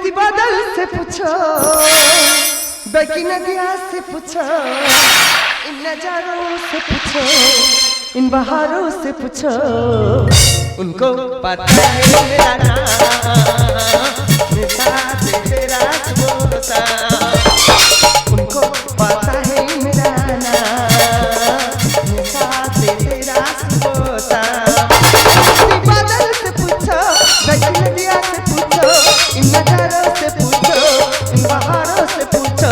उड़ती बादल से पूछो, बहती नदिया से पूछो, इन नजारों से पूछो, इन बहारों से पूछो, उनको पता है मेरा नाम, साथ तेरा बोता, उनको पता है मेरा नाम, साथ तेरा बोता। बादल से पूछो, बहती नदिया से पूछो, इन नजारों से पूछो, इन बहारों से पूछो,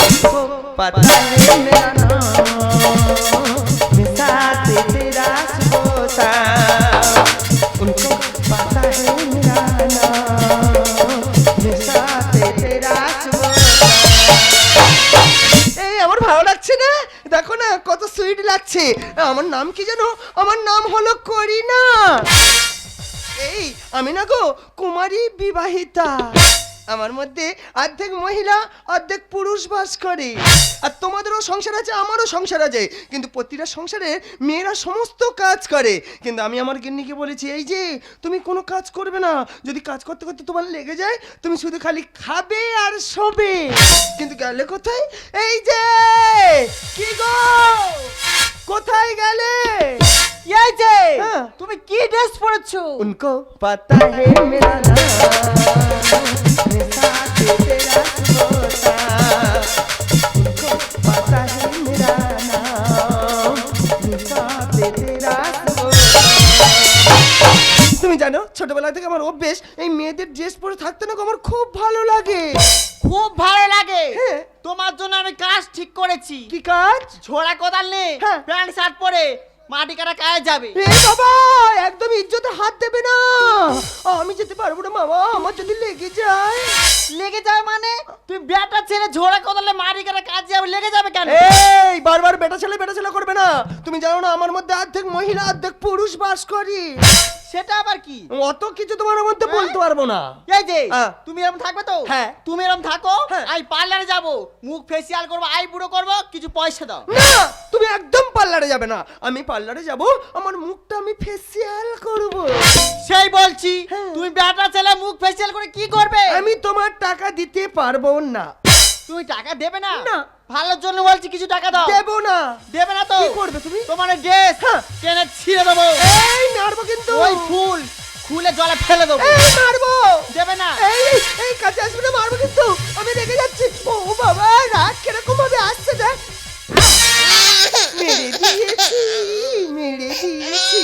उनको पता है मेरा नाम, साथ तेरा बोता, उनको पता है मेरा नाम, साथ तेरा बोता। এই আমার ভালো লাগছে না, দেখো না কত সুইট লাগছে। আমার নাম কি জানো? আমার নাম হলো করিনা। এই আমি না গো কুমারী বিবাহিতা, আমার মধ্যে অর্ধেক মহিলা অর্ধেক পুরুষ বাস করে। আর তোমাদেরও সংসার আছে, আমারও সংসার আছে, কিন্তু প্রতিটা সংসারে মেয়েরা সমস্ত কাজ করে। কিন্তু আমি আমার গিন্নিকে বলেছি, এই যে তুমি কোনো কাজ করবে না, যদি কাজ করতে করতে তোমার লেগে যায় তুমি শুধু খালি খাবে আর শোবে। কিন্তু গেলে কোথায়? এই যে কি গো, কোথায় গেলে? এই যে তুমি কি ড্রেস পরেছো? उनको पता है मेरा नाम, साथ तेरा बोता, उनको पता है मेरा नाम, साथ तेरा बोता। তুমি জানো ছোটবেলা থেকে আমার অভ্যেস এই মেয়েদের ড্রেস পরে থাকতে না আমার খুব ভালো লাগে। খুব ভালো লাগে? হ্যাঁ। তোমার জন্য আমি কাজ ঠিক করেছি। কি কাজ? ঝোড়া কোদাল নে, হ্যাঁ। প্যান্ট শার্ট পরে মাটি কাটা কাজে যাবে। এ বাবা, একদম ইজ্জতে হাত দেবে না, আমি যেতে পারবো না বাবা, আমার যদি লেগে যায়। লেগে যাবে মানে? তুমি বেটা ছেলে ঝোড়া কোদালে মাটি কাটা কাজে যাবে, লেগে যাবে কেন? এই বারবার বেটা ছেলে করবে না। তুমি জানো না আমার মধ্যে অর্ধেক মহিলা অর্ধেক পুরুষ বাস করি। সেটা আবার কি? অত কিছু তোমার মধ্যে বলতে পারবো না। এই যে তুমি এরকম থাকবে তো? হ্যাঁ। তুমি এরকম থাকো, হ্যাঁ। আমি পার্লারে যাব, মুখ ফেসিয়াল করব, আইব্রো করব, কিছু পয়সা দাও। না, তুমি একদম পার্লারে যাবে না। আমি পার্লারে যাব, আমার মুখটা আমি ফেসিয়াল করব। সেই বলছি, হ্যাঁ। তুমি বেটা ছেলে মুখ ফেসিয়াল করে কি করবে? আমি তোমার টাকা দিতে পারবো না। তুমি টাকা দেবে না? না। ভালোর জন্য বলছি, কিছু টাকা দাও। দেবো না। দেবে না তো কি করবে তুমি? তোমার ড্রেস হ্যাঁ। টেনে ছিঁড়ে দেবো। এই মারবো কিন্তু। ওই ফুল খুলে জলে ফেলে দেবো। এই মারবো। দেবে না? এই এই কাছে আসবে না, মারবো কিন্তু। আমি রেগে যাচ্ছি। ও বাবা, রাগ কিরকম ভাবে আসছে দেখ। মেরে দিয়েছি, মেরে দিয়েছি।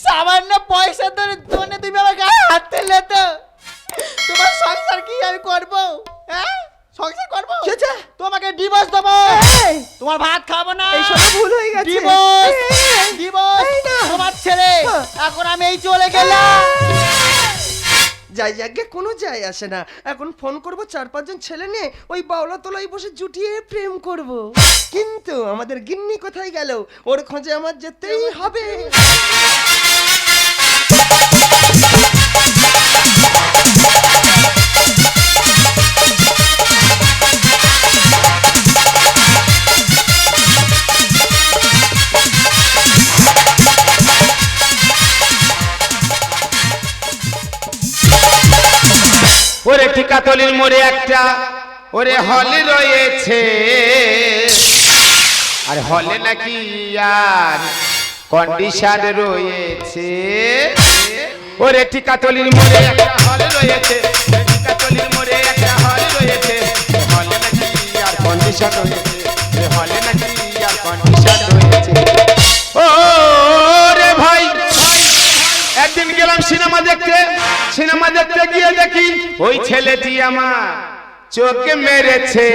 সামান্য পয়সা ধরে তুমি আমার গায়ে হাত তুললে তো তোমার সংসার কি আমি করবো? হ্যাঁ, সংসার করবো? তোমাকে ডিভোর্স দেবো। এই, তোমার ভাত খাবো না। এই সব ভুল হয়ে গেছে। ডিভোর্স, এই, ডিভোর্স। এই না। তোমার ছেলে হ্যাঁ। এখন আমি এই চলে গেলাম। যাই যাকে কোনো যায় আসে না। এখন ফোন করব, 4-5 জন ছেলে নিয়ে ওই বাউলা তলায় বসে জুটিয়ে প্রেম করব। কিন্তু আমাদের গিন্নি কোথায় গেল? ওর খোঁজে আমার যেতেই হবে। ওরে টিকাতলির মোড়ে একটা ওরে হলে রয়েছে, আর হলে নাকি আর কন্ডিশন রয়েছে। ওরে টিকাতলির মোড়ে একটা হলে রয়েছে, টিকাতলির মোড়ে একটা হলে রয়েছে, হলে নাকি আর কন্ডিশন রয়েছে, হলে নাকি আর কন্ডিশন রয়েছে। ও রে ভাই, একদিন গেলাম সিনেমা দেখতে গিয়ে দেখি ওই ছেলেটি আমার চোখে মেরেছে।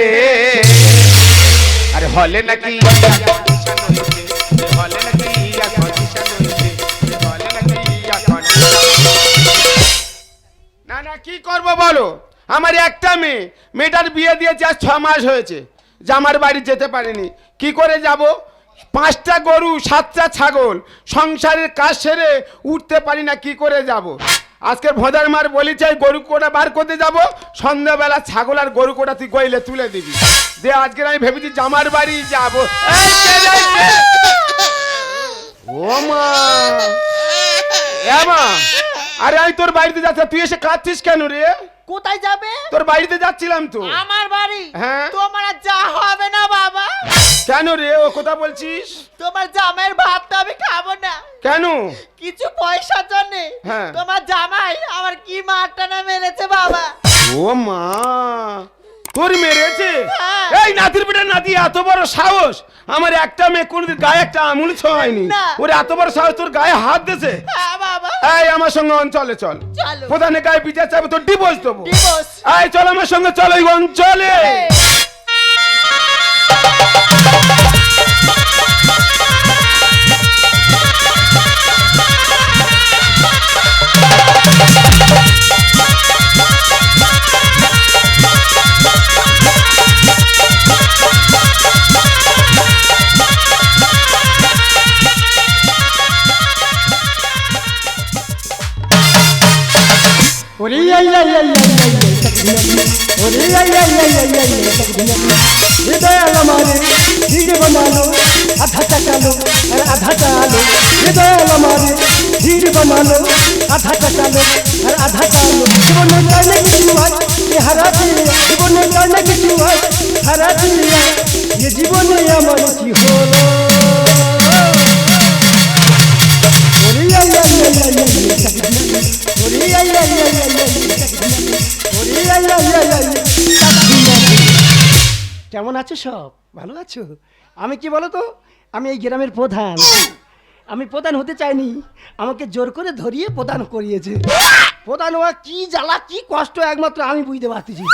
আর হলে নাকি হলে নাকি না না কি করব বলো? আমার একটা মেয়েটার বিয়ে দিয়েছে, আজ 6 মাস হয়েছে, জামার বাড়ি যেতে পারিনি। কি করে যাব? 5টা গরু 7টা ছাগল, সংসারের কাজ সেরে উঠতে পারি না, কি করে যাব? আজকে ভোদার মার বলি চাই গরু কোটা বার করতে যাব, সন্ধ্যাবেলা ছাগল আর গরু কোটা তুই গইলে তুলে দিবি। দিয়ে আজকে আমি ভেবেছি জামার বাড়ি যাব। ও মা, আরে আমি তোর বাড়িতে যাচ্ছি, তুই এসে কাঁদছিস কেন রে? কোথায় যাবে? তোর বাড়িতে যাচ্ছিলাম তো। আমার বাড়ি? হ্যাঁ। তোমার আর যা হবে না বাবা। কেন রে, ও কথা বলছিস? তোমার জামাইয়ের ভাতটা আমি খাবো না। কেন? কিছু পয়সার জন্য হ্যাঁ। তোমার জামাই আমার কি মারটা না মেরেছে বাবা। ও মা, তোর মেরেছে? হ্যাঁ। এই নাতির বেটা নাতি, এত বড় সাহস! আমার একটা মেয়ে কোনদিন গায়ে একটা আঙুল ছোঁয়নি, না। ওর এত বড় সাহস তোর গায়ে হাত দিয়েছে? হ্যাঁ বাবা। এই আমার সঙ্গে অঞ্চলে চল, চলো। প্রধানের গায়ে বিচার চাইবো, তোর ডিভোর্স দেবো। ডিভোর্স। এই চল আমার সঙ্গে, চল ওই অঞ্চলে। ওরে আই আই আই আই আই ওরে আই আই আই আই আই হৃদয় আমারে ধীরে বানালো আধা চাকালো আর আধা চালো হৃদয় আমারে ধীরে বানালো আধা চাকালো আর আধা চালো জীবনে চাই না কিছু আজ এ হারা দিয়া জীবনে চাই না কিছু আজ হারা দিয়া এ জীবনে আমার কি হলো ওরে আই আই আই আই আই ওরে আই আই আই আই ওরে আই আই আই আই কেমন আছো সব? ভালো আছো? আমি কি বলো তো, আমি এই গ্রামের প্রধান। আমি প্রধান হতে চাইনি, আমাকে জোর করে ধরিয়ে প্রধান করিয়েছে। প্রধান হওয়া কি জ্বালা কি কষ্ট একমাত্র আমি বুঝতে পারতেছি।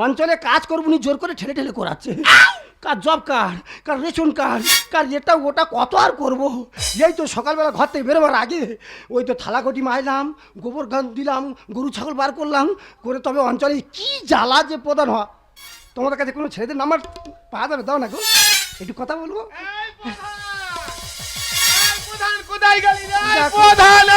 অঞ্চলে কাজ করবো নি জোর করে ঠেলে ঠেলে করাচ্ছে। কার জব কার্ড, কার রেশন কার্ড, কার এটা ওটা কত আর করবো। এই তো সকালবেলা ঘর থেকে বেরোবার আগে ওই তো থালাকটি মাইলাম, গোবর গান দিলাম, গরু ছাগল বার করলাম করে, তবে অঞ্চলে কি জ্বালা যে প্রধান হওয়া। তোমাদের কাছে কোনো ছেলেদের নাম্বার পাওয়া যাবে? দাও না গো, একটু কথা বলবো। প্রধান কোথায় গেলি রে? দেখো। প্রধান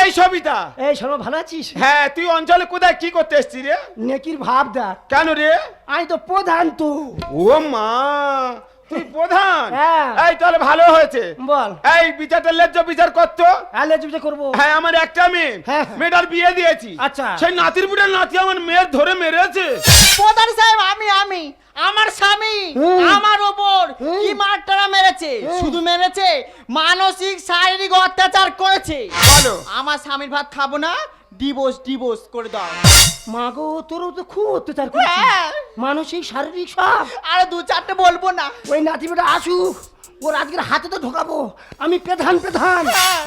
এই সবিতা, এই শোনো, ভালো আছিস? হ্যাঁ তুই অঞ্চলে কোথায় কি করতে এসছিস রে? নেকির ভাব দেখ, কেন রে? আমি তো প্রধান তো। ও মা, তুই প্রধান? হ্যাঁ। এই তাহলে ভালো হয়েছে। বল। এই বিচারটা ন্যায্য বিচার করতো। আলে যে করবো। হ্যাঁ আমার একটা মেয়ে, হ্যাঁ। মেয়েটার বিয়ে দিয়েছি। আচ্ছা। সেই নাতির বুড়ার নাতি আমার মেয়ের ধরে মেরেছে। প্রধান সাহেব, আমি আমার স্বামী আমার ওপর কি মারটা না মেরেছে। শুধু মেরেছে, মানসিক শারীরিক অত্যাচার করেছে। ভালো। আমার স্বামীর ভাত খাবো না, ডিভোর্স করে দাও। মা গো, তোরও তো খুব অত্যাচার করছিস, হ্যাঁ। মানসিক শারীরিক সব। আরে দু চারটে বলবো না। ওই নাতিবেটা আসুক, ওর আজকের হাতে তো ঢোকাবো। আমি প্রধান,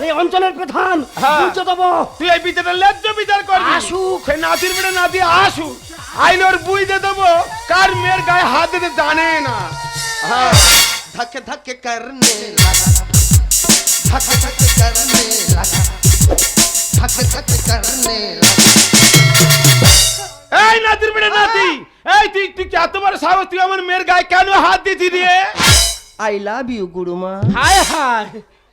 এই অঞ্চলের প্রধান, হ্যাঁ। বুঝতে দেবো। তুই এই বিচারটা ন্যায্য বিচার করবি। আসুক। সেই নাতির বুড়া নাতি আসুক, আইন ওর বুঝতে দেবো কার মেয়ের গায়ে হাত দিতে জানে না। হ্যাঁ धक धक करने लगा, धक धक करने लगा, धक धक करने लगा। এই নাতির বেটা নাতি, এই তুই তুই এত বড় সাহস, তুই আমার মেয়ের গায়ে কেন হাত দিতি রে? I love you গুরুমা। হায় হায়,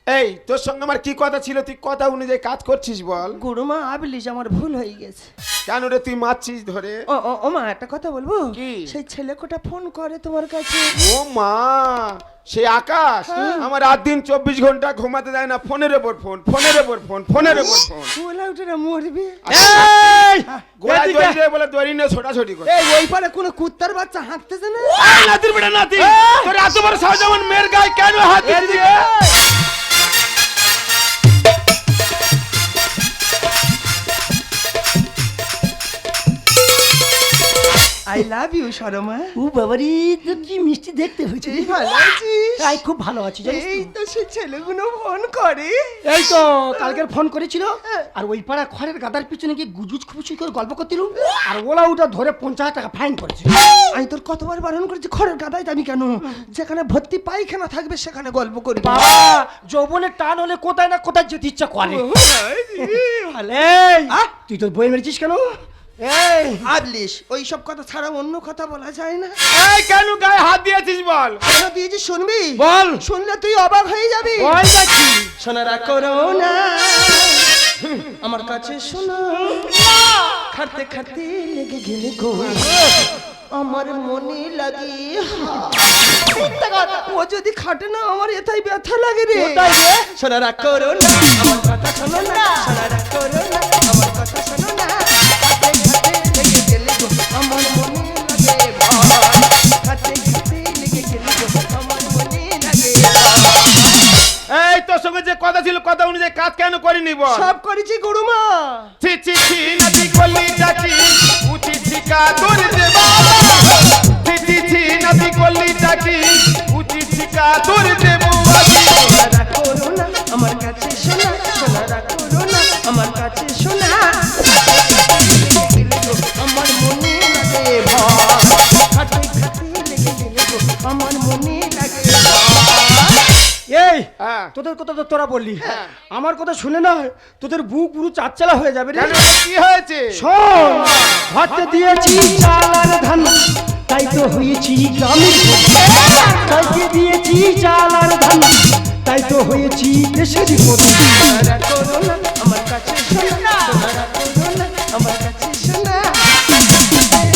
এই তোর সঙ্গে আমার কি কথা ছিল, তুই কথা অনুযায়ী কাজ করছিস বল। গুরুমা আবলিশ, আমার ভুল হয়ে গেছে। কেন রে তুই মারছিস ধরে? ও ও ও মা, একটা কথা বলবো? কি? সেই ছেলে কোটা ফোন করে তোমার কাছে। ও মা, সে আকাশ আমার রাত দিন 24 ঘন্টা ঘুমাতে দেয় না, ফোনের ওপর ফোন, ফোনের ওপর ফোন, ফোনের ওপর ফোন। বলে উঠে না মরবি। এই গোড়ায় এদিকে। দড়ি দিয়ে বলে দড়ি নিয়ে ছোটাছুটি করে। এই ওই পারে কোনো কুত্তার বাচ্চা হাঁটতেছে না? এই নাতির বেটা নাতি, তোর এত বড় সাহস আমার মেয়ের গায়ে কেন হাত দিতি রে? I love you Sharma. ও বাবারি, তো কি মিষ্টি দেখতে হয়েছে। এই ভালো আছিস? তাই খুব ভালো আছি জানিস এই তো। তো সেই ছেলেগুলো ফোন করে। এই তো কালকের ফোন করেছিল, আর ওই পাড়া খড়ের গাদার পিছনে গিয়ে গুজুজ খুবুচি করে গল্প করছিল, আর ওলা ওটা ধরে 50 টাকা ফাইন করেছে। আমি তোর কতবার বারণ করেছি, খড়ের গাদায় যাবি কেন? যেখানে ভর্তি পায়খানা থাকবে সেখানে গল্প করবি। বাবা, যৌবনের টান হলে কোথায় না কোথায় যেতে ইচ্ছা করে। আলে, তুই তোর বই মেরেছিস কেন? এই আবলিশ, ওই সব কথা ছাড়া অন্য কথা বলা যায় না। এই কেন গায়ে হাত দিয়েছিস বল? কেন দিয়েছি শুনবি? বল। শুনলে তুই অবাক হয়ে যাবি। বল দেখি। শোনারা করো না আমার কাছে শোনো, খাটতে খাটতে লেগে গেলে গো, আমার মনে লাগে মিথ্যে কথা। ও যদি খাটে না আমার এটাই ব্যথা লাগে রে কোথায় রে? শোনা রাগ করো না আমার কথা শোনো না শোনা রাগ করো না আমার কথা শোনো না হাতে হাতে লেগে গেলে গো আমার মনে লাগে ভয় হাতে হাতে লেগে গেলে গো আমার মনে লাগে এই তোর সঙ্গে যে কথা ছিল কথা অনুযায়ী কাজ কেন করিনি বল? সব করেছি গুরুমা ছি ছি ছি নাতি করলি ডাকি উচিত শিকা তোর দেব ছি ছি ছি নাতি করলি ডাকি উচিত শিকা তোর দেব শোনা রাগ করো না আমার কাছে শোনা শোনা রাগ করো না আমার কাছে শোনা আমার মনে লাগে ভয় হাতে হাতে লেগে গেলে গো আমার মনে লাগে এই হ্যাঁ। তোদের কথা তো তোরা বললি আমার কথা শুনে না তোদের বুক পুরো চারচালা হয়ে যাবে রে কেন কি হয়েছে? শোন ভাতে দিয়েছি চাল আর ধান তাই তো হয়েছি গ্রামের তাইকে দিয়েছি চাল আর ধান তাই তো হয়েছি দেশের প্রতি রাগ করো না আমার কাছে শোনা রাগ করো না আমার কাছে শোনা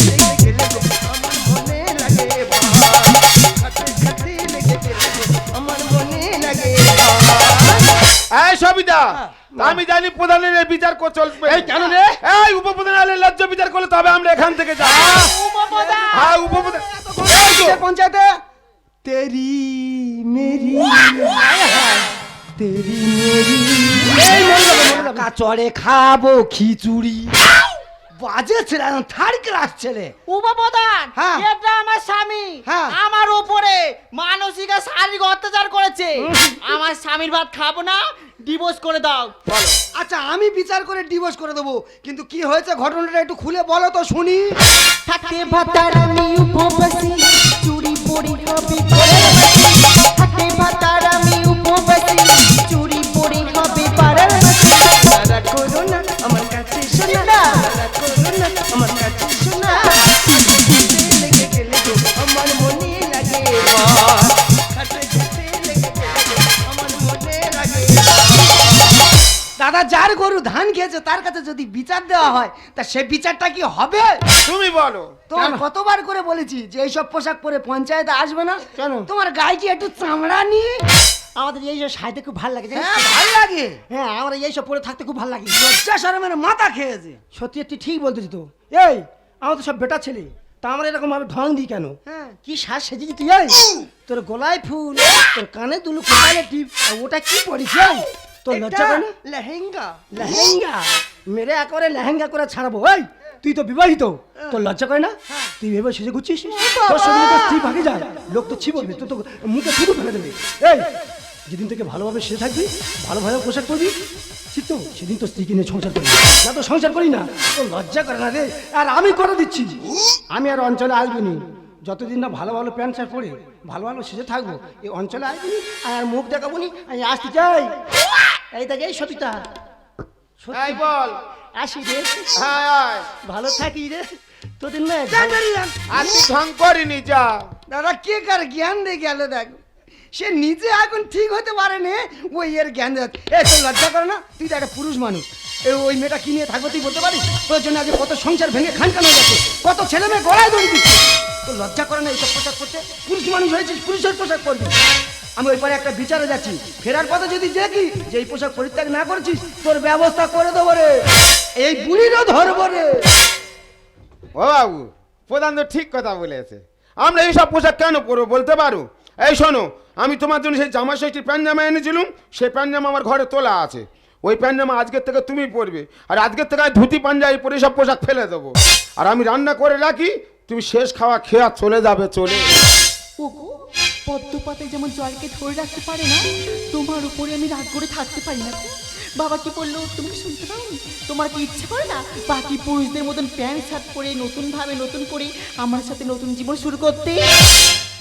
লেগে গেলে গো আমার মনে লাগে ভয় হাতে হাতে লেগে গেলে গো আমার মনে লাগে এই সবিতা আমি জানি প্রধানের এই বিচার চলবে। এই কেন রে? এই উপপ্রধান আলে লজ্জা বিচার করলে তবে আমরা এখান থেকে যাব। উপপ্রধান। হ্যাঁ উপপ্রধান। এই তো। পঞ্চায়েতে तेरी मेरी तेरी मेरी কাচড়ে খাবো খিচুড়ি বাজে ছেলে থার্ড ক্লাস ছেলে উপপ্রধান, হ্যাঁ। এটা আমার স্বামী হ্যাঁ। আমার উপরে মানসিক আর শারীরিক অত্যাচার করেছে। আমার স্বামীর ভাত খাবো না, ডিভোর্স করে দাও। আচ্ছা আমি বিচার করে ডিভোর্স করে দেবো কিন্তু কি হয়েছে ঘটনাটা একটু খুলে বলো তো শুনি থাকতে ভাতার আমি উপবাসী, চুরি পড়ি হবে পাড়ার মাঝি। থাকতে ভাতার আমি উপবাসী, চুরি পড়ি হবে পাড়ার মাঝি। রাগ করো না আমার কাছে শোনা রাগ করো না আমার কাছে শোনা লেগে গেলে গো আমার মনে লাগে ভয় হাতে হাতে লেগে গেলে গো আমার মনে লাগে দাদা যার গরু ধান খেয়েছে তার কাছে যদি বিচার দেওয়া হয় তা সে বিচারটা কি হবে তুমি বলো। তোমার কতবার করে বলেছি যে এইসব পোশাক পরে পঞ্চায়েতে আসবে না কেন? তোমার গায়ে কি একটু চামড়া নিয়ে আমাদের এইসব সাইতে খুব ভালো লাগে হ্যাঁ ভালো লাগে হ্যাঁ আমরা এইসব পরে থাকতে খুব ভালো লাগে লজ্জা শরমের মাথা খেয়েছে সত্যি তুই ঠিক বলতেছি তো এই আমাদের সব বেটা ছেলে তা আমরা এরকম ভাবে ঢং দিই কেন হ্যাঁ কি শ্বাস সেজেছি তুই এই তোর গলায় ফুল তোর কানে দুলু কোপালে টিপ আর ওটা কি পরিস এই? তোর লজ্জা করে না লেহেঙ্গা লেহেঙ্গা মেরে একেবারে লেহেঙ্গা করে ছাড়াবো এই তুই তো বিবাহিত তোর লজ্জা করে না তুই ভেবে সেজে ঘুরছিস তোর সঙ্গে তো স্ত্রী ভাগে যায় লোক তো ছি বলবে তুই তো মুখে থুতু ফেলে দেবে এই যেদিন থেকে ভালোভাবে সেজে থাকবি ভালোভাবে পোশাক পরবি ঠিক তো সেদিন তো স্ত্রীকে নিয়ে সংসার করবি না তো সংসার করি না তোর লজ্জা করে না রে আর আমি করে দিচ্ছি আমি আর অঞ্চলে আসবিনি যতদিন না ভালো ভালো প্যান্ট শার্ট পরে ভালো ভালো সেজে থাকবো এই অঞ্চলে আসবিনি আর মুখ দেখাবো নি আমি আসতে চাই এই দেখ এই সবিতা এই বল। আসি রে হ্যাঁ আয়। ভালো থাকি রে তোদের না আর তুই ঢং করিনি যা। দাদা কে কার জ্ঞান দিয়ে গেল দেখ সে নিজে এখন ঠিক হতে পারে না ওই এর জ্ঞান দেয় এ তোর লজ্জা করে না তুই তো একটা পুরুষ মানুষ এ ওই মেয়েটা কি নিয়ে থাকবো তুই বলতে পারিস তোর জন্য আজ কত সংসার ভেঙে খানখান হয়ে যাচ্ছে কত ছেলে মেয়ে গলায় দড়ি দিচ্ছে তোর লজ্জা করে না এইসব পোশাক করতে পুরুষ মানুষ হয়েছিস পুরুষের পোশাক পরবি আমি ওই পারে একটা বিচারে যাচ্ছি ফেরার পথে যদি দেখি যে এই পোশাক পরিত্যাগ না করছিস তোর ব্যবস্থা করে দেবো রে এই বুড়িরও ধরবো রে ও বাবু প্রধান তো ঠিক কথা বলেছে। আমরা এইসব পোশাক কেন পরবো বলতে পারো? এই শোনো আমি তোমার জন্য সেই জামা ষষ্ঠীর প্যান্ট জামা এনেছিলাম সেই প্যান্ট জামা আমার ঘরে তোলা আছে ওই প্যান্ট জামা আজকের থেকে তুমি পরবে আর আজকের থেকে আমি ধুতি পাঞ্জাবি পরে সব পোশাক ফেলে দেবো আর আমি রান্না করে রাখি তুমি শেষ খাওয়া খেয়া চলে যাবে চলে ওগো, পদ্ম পাতায় যেমন জলকে ধরে রাখতে পারে না, তোমার উপরে আমি রাগ করে থাকতে পারি না। বাবা কি বললো তুমি কি শুনতে পাও? তোমার কি ইচ্ছা করে না বাকি পুরুষদের মতন প্যান্ট শার্ট পরে নতুন ভাবে নতুন করে আমার সাথে নতুন জীবন শুরু করতে?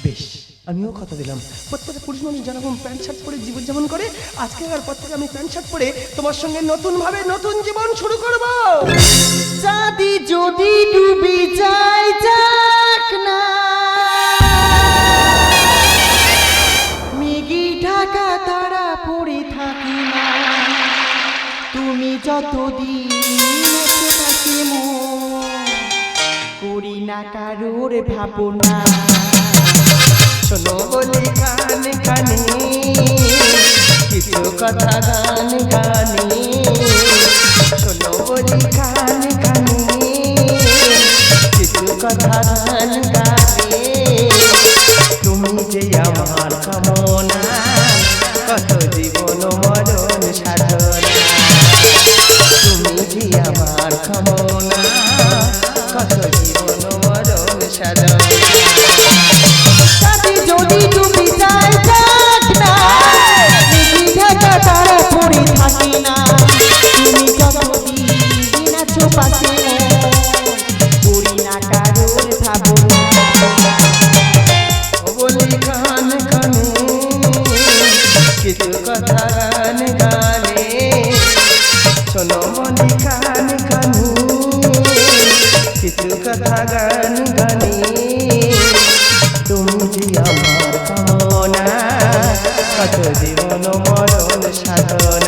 বেশ আমিও কথা দিলাম প্রত্যেকটা পুরুষ মানুষ যেরকম প্যান্ট শার্ট পরে জীবনযাপন করে আজকে আর পর থেকে আমি প্যান্ট শার্ট পরে তোমার সঙ্গে নতুন ভাবে নতুন জীবন শুরু করব চাঁদি যদি ডুবে যায় যাক না, মেঘে ঢাকা তারা পড়ে থাকে না, তুমি যতদিন বেঁচে থাকে মন করি না কারোর ভাবনা। শোনো বলি কানে কানে কিছু কথা গান গানে, শোনো বলি কানে কানে কিছু কথা গান গানে। তুমি যে আমার কামনা, কত জীবন মরণ সাধনা। তুমি যে আমার কামনা, কত জীবন মরণ সাধনা। তাতে যদি তুমি চাই থাক না, ঢাকা তারা পড়ে থাকে না। তুমি যতদিন আছো পাশে, করি না কারোর ভাবনা। ও বলি গান গানে কিছু কথা গান গানে, শোনো বলি গান গানে কিছু কথা গান গানে। তুমি যে আমার কামনা, কত জীবন মরণ সাধনা।